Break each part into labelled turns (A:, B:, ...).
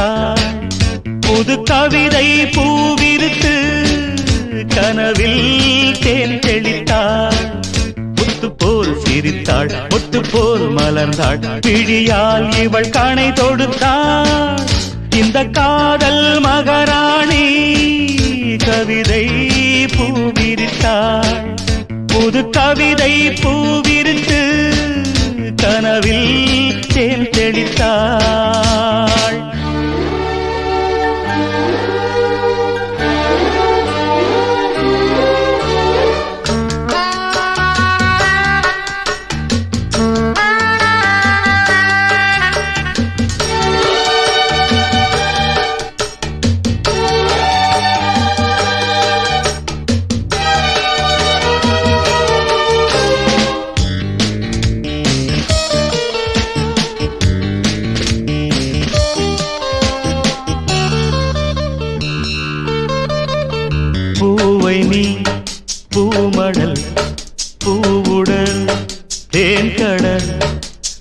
A: விரித்தாள் புது கவிதை பூவிருத்து கனவில் தேன் தெளித்தாள் முத்து போல் சிரித்தாள் முத்து போல் மலர்ந்தாள் பிழியால் இவள் கணை தொடுத்தாள் இந்த காதல் மகாராணி கவிதை பூவிரித்தாள் புது கவிதை பூவிரித்து கனவில் தேன் தெளித்தாள் பூவை நீ பூமடல் பூவுடல் தேன்கடல்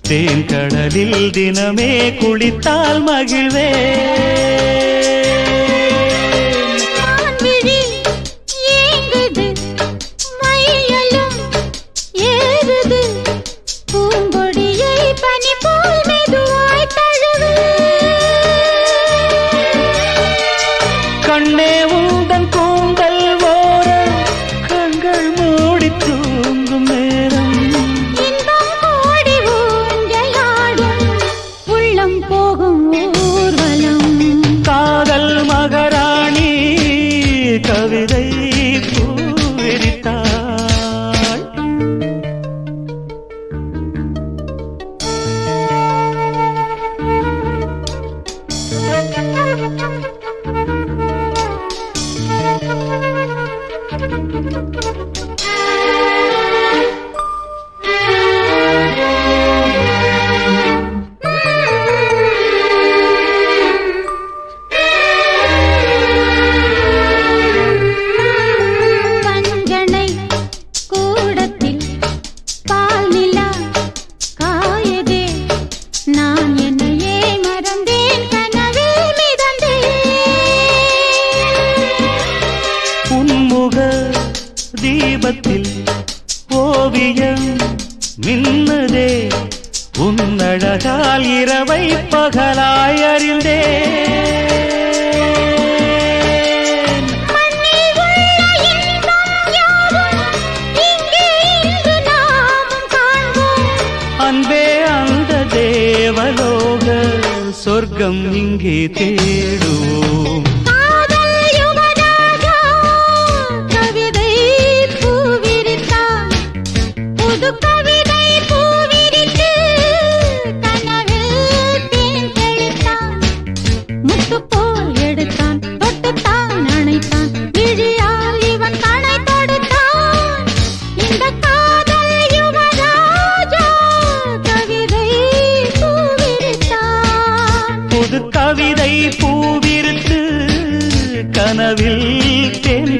A: தேன்கடலில் தினமே குளித்தால் மகிழ்வே கண்ணே உந்தன் கூந்தல் ஓர கண்கள் மூடி தூங்கும் நேரம்
B: ஓடி ஊஞ்சலாடும் உள்ளம் போகும் ஊர்வலம்
A: காதல் மகாராணி கவிதை பூவிரித்தாள் தீபத்தில் ஓவியம் மின்னதே உன்னழகால் இரவை பகலாய் அறிந்தே அன்பே அந்த தேவலோக சொர்க்கம் இங்கே தேடுவோம் புது கவிதை பூவிருத்து கனவில் தேன்